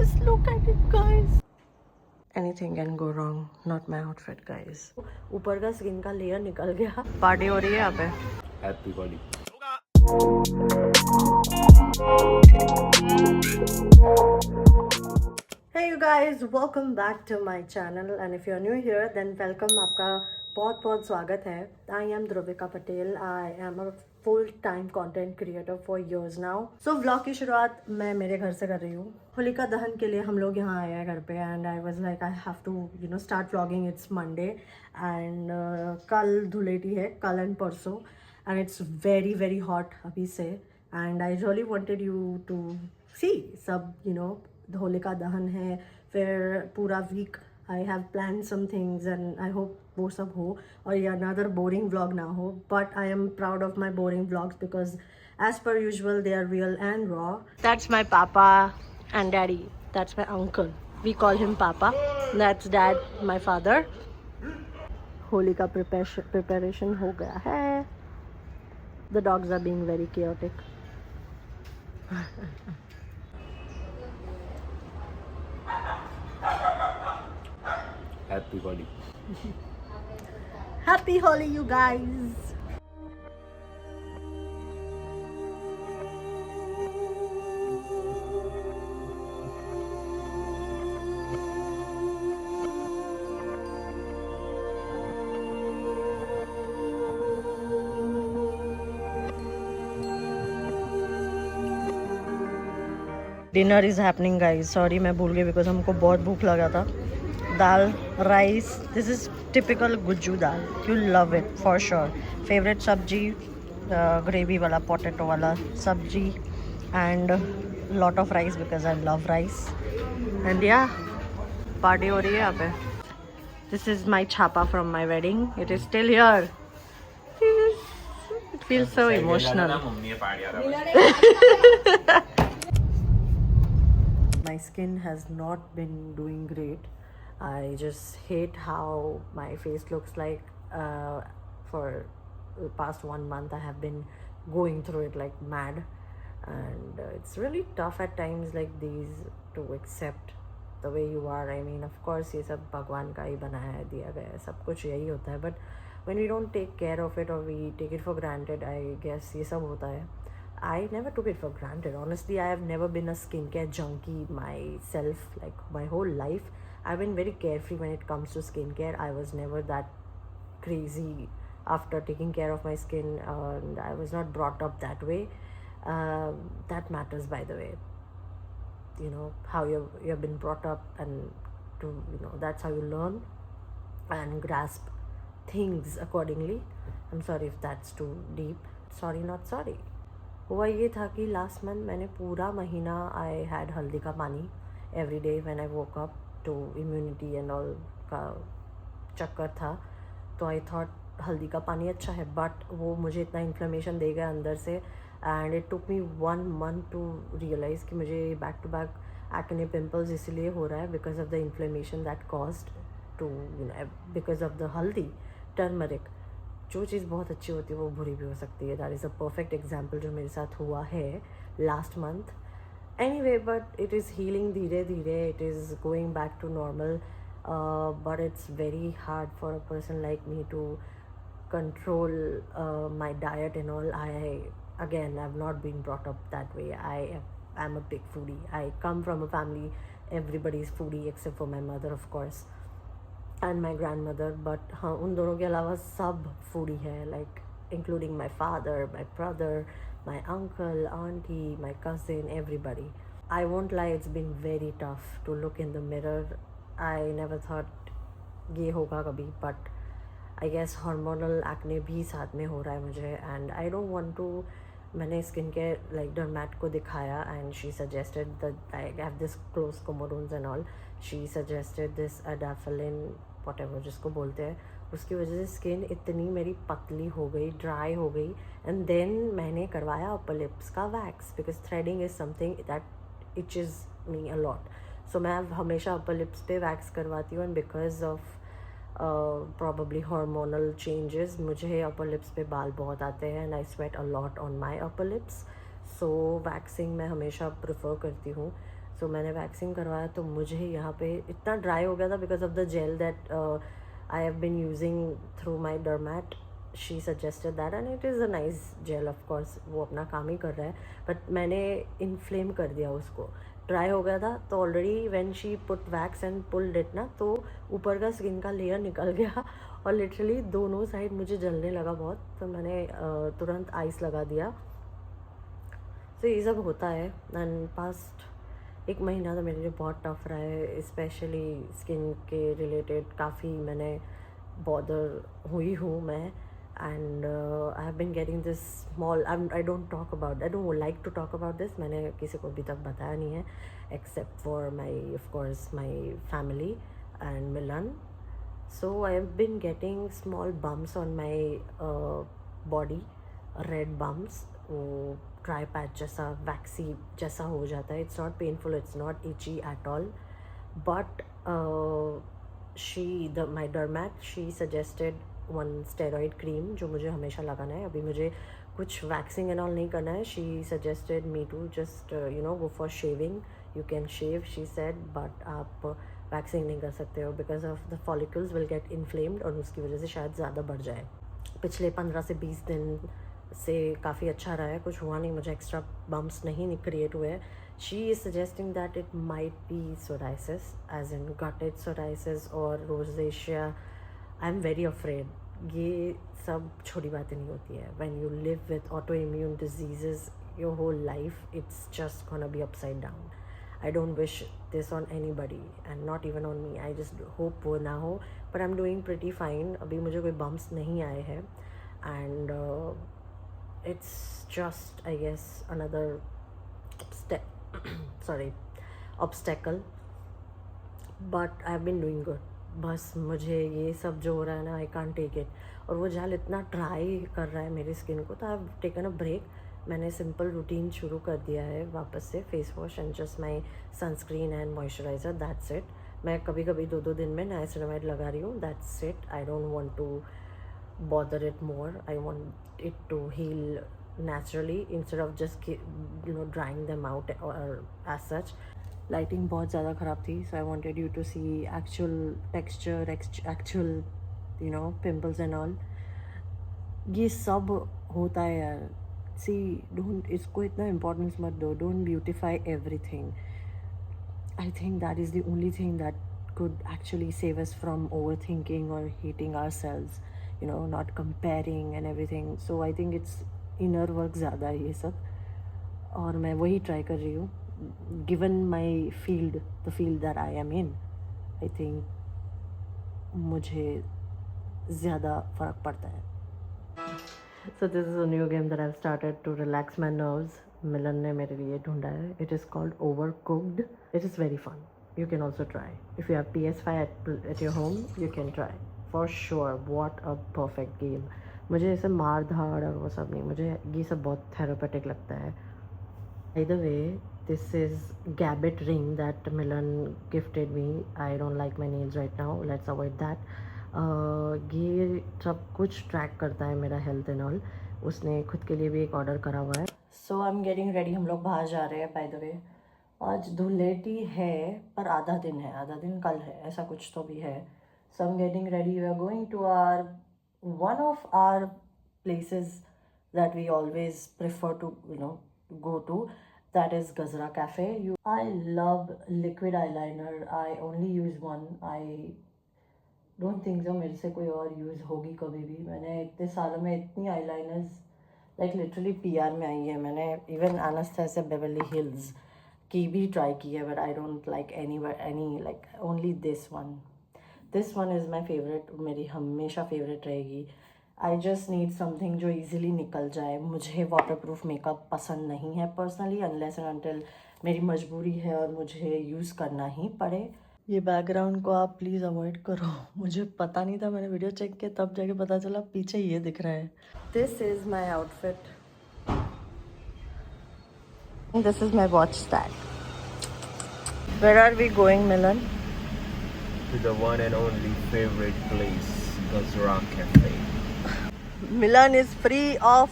Just look at it, guys. Anything can go wrong, not my outfit, guys. ऊपर का skin का layer निकल गया. पार्टी हो रही है यहाँ पे. Happy body. Hey you guys, welcome back to my channel and if you're new here then welcome. आपका बहुत बहुत स्वागत है. I am Dhruvika Patel. I am a full-time content creator for years now. So vlog की शुरुआत मैं मेरे घर से कर रही हूँ. होलिका दहन के लिए हम लोग यहाँ आए हैं घर पे and I was like I have to start vlogging. It's Monday and कल धुलेटी है, कल and परसों and it's very very hot अभी से and I really wanted you to see सब होलिका दहन है फिर पूरा week I have plan some things and I hope वो सब हो और ये अनदर बोरिंग व्लॉग ना हो but I am proud of my boring vlogs because as per usual they are real and raw. That's my papa and daddy. That's my uncle. We call him papa. That's dad my father. Holi का preparation हो गया है. The dogs are being very chaotic. Happy body. Happy Holi, you guys! Dinner is happening guys. Sorry मैं भूल गई because हमको बहुत भूख लगा था. दाल, rice. This is typical Gujju dal. You love it for sure. Favourite सब्जी ग्रेवी वाला पोटैटो वाला सब्जी and lot of rice because I love rice and या पार्टी हो रही है यहाँ पे. दिस इज़ माई छापा from my wedding. It is still here. It feels so emotional. My skin has not been doing great. I just hate how my face looks like. For the past 1 month I have been going through it like mad and it's really tough at times like these to accept the way you are. I mean of course ये सब भगवान का ही बनाया है, दिया गया है, सब कुछ यही होता है but when we don't take care of it or we take it for granted, I guess ये सब होता है. I never took it for granted. Honestly, I have never been a skincare junkie myself. Like my whole life, I've been very carefree when it comes to skincare. I was never that crazy after taking care of my skin, and I was not brought up that way. That matters, by the way. How you've been brought up, and that's how you learn and grasp things accordingly. I'm sorry if that's too deep. Sorry, not sorry. हुआ ये था कि last month मैंने पूरा महीना I had हल्दी का पानी every day when I woke up to immunity and all का चक्कर था. तो आई थॉट हल्दी का पानी अच्छा है बट वो मुझे इतना इन्फ्लेमेशन देगा अंदर से and it took me 1 month to realise कि मुझे back to back acne pimples इसीलिए हो रहा है because of the inflammation that caused to because of the haldi turmeric. जो चीज़ बहुत अच्छी होती है वो बुरी भी हो सकती है. That is a perfect example जो मेरे साथ हुआ है last month. Anyway but it is healing धीरे धीरे. It is going back to normal but it's very hard for a person like me to control my diet and all. I've not been brought up that way. I'm a big foodie. I come from a family everybody's foodie except for my mother of course and my grandmother, but हाँ उन दोनों के अलावा सब foodie है, like including my father, my brother, my uncle, auntie, my cousin, everybody. I won't lie, it's been very tough to look in the mirror. I never thought ये होगा कभी but I guess hormonal acne भी साथ में हो रहा है मुझे and I don't want to. मैंने स्किन केयर लाइक डर्मैट को दिखाया and she suggested that I have this close comedones and all. She suggested this adapalene whatever जिसको बोलते हैं. उसकी वजह से स्किन इतनी मेरी पतली हो गई, ड्राई हो गई एंड देन मैंने करवाया अपर लिप्स का wax because threading is something that itches me a lot. So मैं हमेशा अपर लिप्स पे वैक्स करवाती हूँ and because of probably hormonal changes मुझे upper lips पे बाल बहुत आते हैं and I sweat a lot on my upper lips. So waxing मैं हमेशा prefer करती हूँ सो मैंने वैक्सिंग करवाया तो मुझे यहाँ पे इतना ड्राई हो गया था because of the gel that I have been using through my dermat. She suggested that and it is a nice gel. Of course वो अपना काम ही कर रहा है, बट मैंने इन्फ्लेम कर दिया उसको. ड्राई हो गया था तो already when she put wax and pulled it ना, तो ऊपर का स्किन का लेयर निकल गया और लिटरली दोनों साइड मुझे जलने लगा बहुत. तो मैंने तुरंत आइस लगा दिया. तो ये सब होता है. एंड पास्ट 1 महीना तो मेरे लिए बहुत टफ रहा है, स्पेशली स्किन के रिलेटेड. काफ़ी मैंने बॉदर हुई हूँ मैं. And I have been getting this small, I don't talk about, I don't like to talk about this. मैंने किसी को अभी तक बताया नहीं है except for my of course my family and Milan. So I have been getting small bumps on my body, red bumps. वो dry patch जैसा, वैक्सी जैसा हो जाता है. It's not painful, it's not itchy at all. But my dermat she suggested one steroid cream जो मुझे हमेशा लगाना है. अभी मुझे कुछ वैक्सिंग एंड ऑल नहीं करना है. She suggested me to just go for shaving. You can shave she said, but आप वैक्सिंग नहीं कर सकते हो because of the follicles will get inflamed और उसकी वजह से शायद ज़्यादा बढ़ जाए. पिछले 15 से 20 दिन से काफ़ी अच्छा रहा है, कुछ हुआ नहीं, मुझे एक्स्ट्रा बम्प्स नहीं क्रिएट हुए हैं. She is suggesting that it might be psoriasis, as in guttate psoriasis और rosacea. I am very afraid. ये सब छोटी बातें नहीं होती है. When you live with autoimmune diseases your whole life, it's just gonna be upside down. I don't wish this on anybody and not even on me. I just hope वो ना हो, but I'm doing pretty fine. अभी मुझे कोई bumps नहीं आए हैं and it's just I guess another obstacle, but I've been doing good. बस मुझे ये सब जो हो रहा है ना, I can't take it. और वो जेल इतना ड्राई कर रहा है मेरी स्किन को, तो I've taken a break. मैंने सिंपल रूटीन शुरू कर दिया है वापस से. Face wash and just my sunscreen and moisturiser, that's it. मैं कभी कभी 2-2 दिन में नाइसिनामाइड लगा रही हूँ, that's it. I don't want to bother it more. I want it to heal naturally instead of just drying them out और as such. Lighting बहुत ज़्यादा ख़राब थी, so I wanted you to see actual texture, actual pimples and all. ये सब होता है यार. सी, डोंट, इसको इतना इम्पोर्टेंस मत दो. Don't beautify everything. I think that is the only thing that could actually save us from overthinking or hating ourselves, not comparing and everything. So I think it's inner work ज़्यादा है ये सब, और मैं वही try कर रही हूँ. given my field, the field that I am in, I think मुझे ज़्यादा फ़र्क पड़ता है. So this is a new game that I've started to relax my nerves. मिलन ने मेरे लिए ढूंढा है. It is called Overcooked. It is very fun. You can also try. If you have PS5 at your home, you can try. For sure. What a perfect game. मुझे ऐसे मार धाड़ और वो सब नहीं, मुझे ये सब बहुत थेरापेटिक लगता है. By the way, this is Gabbit ring that Milan gifted me. I don't like my nails right now. Let's avoid that. ये सब कुछ ट्रैक करता है मेरा हेल्थ एंड ऑल. उसने खुद के लिए भी एक ऑर्डर करा हुआ है. So I am getting ready. हम लोग बाहर जा रहे हैं. बाय द वे, आज धुलेटी है पर आधा दिन है, आधा दिन कल है, ऐसा कुछ तो भी है. So I am getting ready. We are going to one of our places that we always prefer to go to. That is Gazra Cafe. I love liquid eyeliner. I only use one. I don't think so मेरे से कोई और use होगी कभी भी. मैंने इतने सालों में इतनी आईलाइनर्स लाइक लिटरली PR में आई है. मैंने इवन एनास्टेसिया बेवर्ली हिल्स की भी ट्राई की है, but I don't like any like only this one. This one is my favourite. मेरी हमेशा फेवरेट रहेगी. आई जस्ट नीड समथिंग जो ईजिली निकल जाए. मुझे वाटरप्रूफ मेकअप पसंद नहीं है पर्सनली, अनलेस एंड अनटिल मेरी मजबूरी है और मुझे यूज़ करना ही पड़े. ये बैकग्राउंड को आप प्लीज़ अवॉइड करो. मुझे पता नहीं था, मैंने वीडियो चेक किया तब जाके पता चला पीछे ये दिख रहा है. This is my outfit. This is my watch stack. Where are we going Milan? To the one and only favorite place, Gazra Cafe. Milan is free of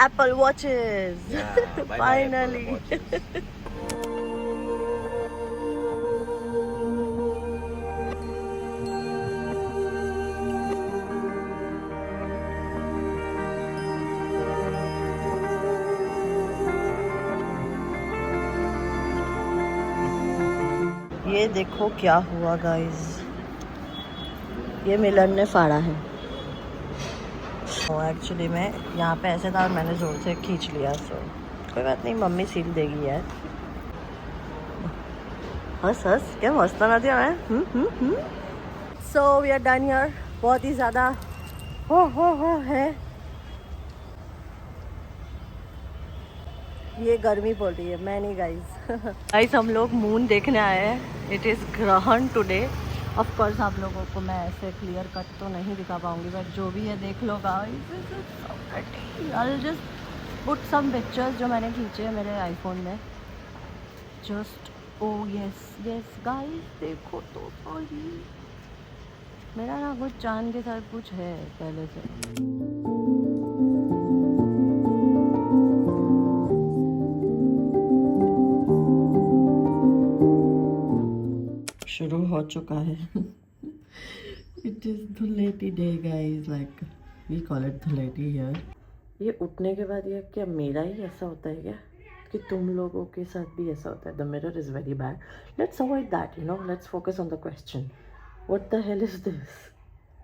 Apple Watches. Yeah, bye-bye, Finally. Apple Watches. ये देखो क्या हुआ guys, ये मिलन ने फाड़ा है। Actually मैं यहाँ पे ऐसे था और मैंने ज़ोर से खींच लिया। सो कोई बात नहीं, मम्मी सील देगी यार। हंस हंस, क्या हंसता ना दिया मैं। So we are done here. बहुत ही ज़्यादा हो है, ये गर्मी पड़ रही है, मैं नहीं गाइस। गाइस हम लोग मून देखने आए हैं। इट इज़ ग्रहण टुडे। ऑफ कोर्स आप लोगों को मैं ऐसे क्लियर कट तो नहीं दिखा पाऊंगी, बट जो भी है देख लो guys. I just put some pictures जो मैंने खींचे हैं मेरे आईफोन में। Just oh yes yes guys, देखो तो सही। मेरा ना कुछ चांद के साथ कुछ है पहले से। शुरू हो चुका है। It is Dhuleti day guys, like we call it Dhuleti here. ये उठने के बाद ये क्या मेरा ही ऐसा होता है क्या कि तुम लोगों के साथ भी ऐसा होता है? The mirror is very bad. Let's avoid that, you know, let's focus on the question, what the hell is this?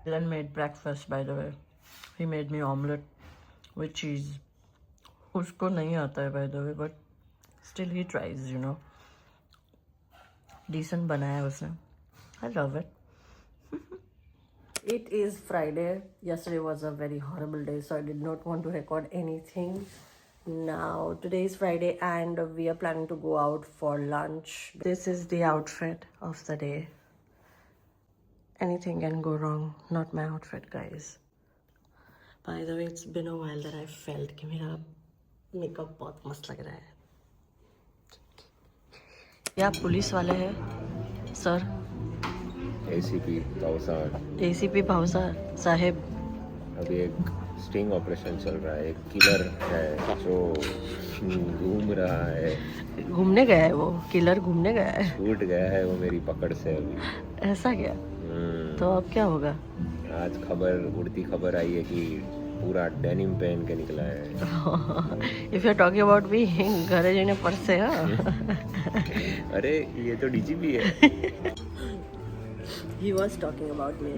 Dylan made breakfast by the way. He made me omelette with cheese. उसको नहीं आता है by the way, but still he tries, you know. Decent बनाया उसने. I love it. It is Friday. Yesterday was a very horrible day, so I did not want to record anything. Now today is Friday and we are planning to go out for lunch. This is the outfit of the day. Anything can go wrong. Not my outfit, guys. By the way, it's been a while that I felt कि मेरा makeup बहुत मस्त लग रहा है। क्या police वाले हैं sir? ACP Bhavsar. ACP Bhavsar साहेब। अभी एक स्टिंग ऑपरेशन चल रहा है। एक किलर है जो घूम रहा है। घूमने गया है वो किलर, घूमने गया है, छूट गया है वो मेरी पकड़ से अभी। ऐसा क्या? तो अब क्या होगा? आज उड़ती खबर आई है कि पूरा डेनिम पहन के निकला है। If you are talking about me, घरे जाने परसे। अरे ये तो DGP है। He was talking about me.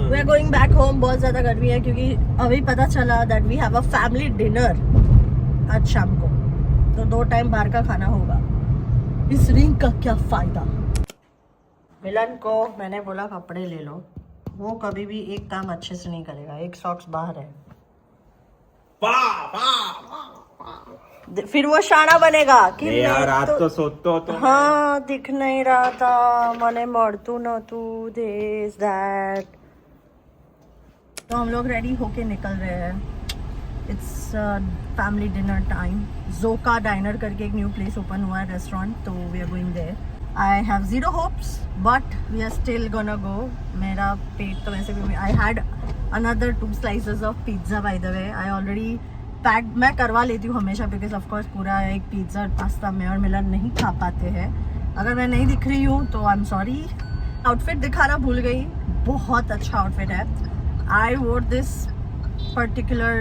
We are going back home. बहुत ज़्यादा गर्मी है क्योंकि अभी पता चला that we have a family dinner आज शाम को, तो 2 टाइम बाहर का खाना होगा। इस रिंग का क्या फायदा? मिलन को मैंने बोला कपड़े ले लो, वो कभी भी एक काम अच्छे से नहीं करेगा। एक सॉक्स बाहर है, फिर वो शाना बनेगा कि यार रात तो सोतो तो हाँ दिख नहीं रहा था, मने मरतू न तू दिस दैट। तो हम लोग रेडी होके निकल रहे हैं। It's family dinner time. जोका डाइनर करके एक न्यू प्लेस ओपन हुआ है, रेस्टोरेंट, तो we are going there. I have zero hopes, but we are still gonna go. मेरा पेट तो वैसे भी, I had another 2 slices of pizza by the way. I already packed, मैं करवा लेती हूँ हमेशा because of course पूरा एक पिज़्ज़ा पास्ता मैं और मिलन नहीं खा पाते हैं। अगर मैं नहीं दिख रही हूँ तो I'm sorry। आउटफिट दिखाना भूल गई, बहुत अच्छा आउटफिट है। I wore this particular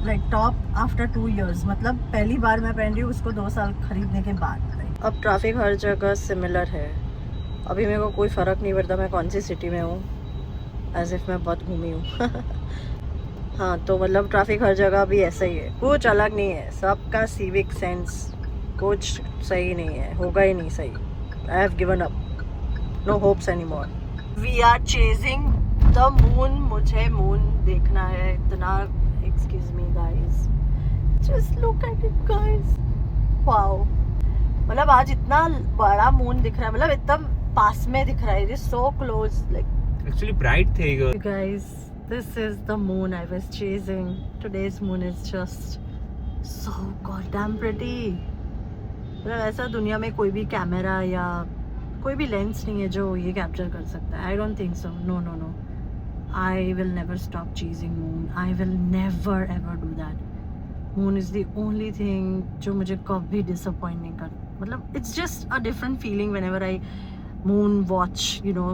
like top after 2 years, मतलब पहली बार मैं पहन रही हूँ उसको 2 साल खरीदने के बाद। अब ट्रैफिक हर जगह सिमिलर है। अभी मेरे को कोई फ़र्क नहीं पड़ता मैं कौन सी सिटी में हूँ, एज इफ़ मैं बहुत घूमी हूँ। हाँ, तो मतलब ट्रैफिक हर जगह भी ऐसा ही है, कुछ अलग नहीं है। सबका सिविक सेंस कुछ सही नहीं है, होगा ही नहीं सही। I have given up, no hopes any more. We are chasing the moon. मुझे मून देखना है इतना। Excuse me guys, just look at it guys, wow. मतलब आज इतना बड़ा मून दिख रहा है, मतलब एकदम पास में दिख रहा है। It is so close, like actually bright थे guys. This is the moon I was chasing. Today's moon is just so goddamn pretty. मतलब ऐसा दुनिया में कोई भी कैमरा या कोई भी लेंस नहीं है जो ये कैप्चर कर सकता है। I don't think so, no no no. I will never stop chasing moon, I will never ever do that. Moon is the only thing जो मुझे कभी डिसअपॉइंट नहीं कर, मतलब it's just a different feeling whenever I moon watch, you know,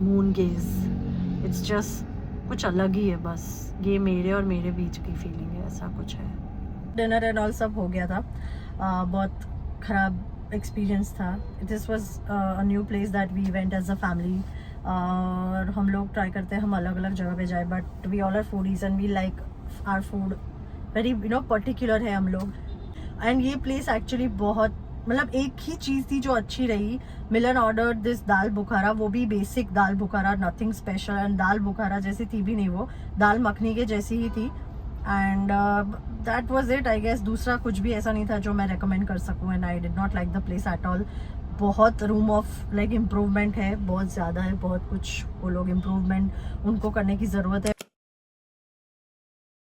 moon gaze. It's just कुछ अलग ही है, बस ये मेरे और मेरे बीच की फीलिंग है, ऐसा कुछ है। डिनर एंड ऑल सब हो गया था, बहुत ख़राब एक्सपीरियंस था। This was a new place that we went as a family, और हम लोग ट्राई करते हैं हम अलग अलग जगह पे जाए, but we all are foodies and we like our food very particular है हम लोग। एंड ये प्लेस एक्चुअली बहुत, मतलब एक ही चीज़ थी जो अच्छी रही। मिलन ऑर्डर दिस दाल बुखारा, वो भी basic dal bukhara, nothing special, and dal bukhara जैसी थी भी नहीं, वो दाल मखनी के जैसी ही थी। And that was it I guess. दूसरा कुछ भी ऐसा नहीं था जो मैं रेकमेंड कर सकूँ, and I did not like the place at all. बहुत रूम ऑफ लाइक इम्प्रूवमेंट है, बहुत ज़्यादा है, बहुत कुछ वो लोग इम्प्रूवमेंट उनको करने की ज़रूरत है।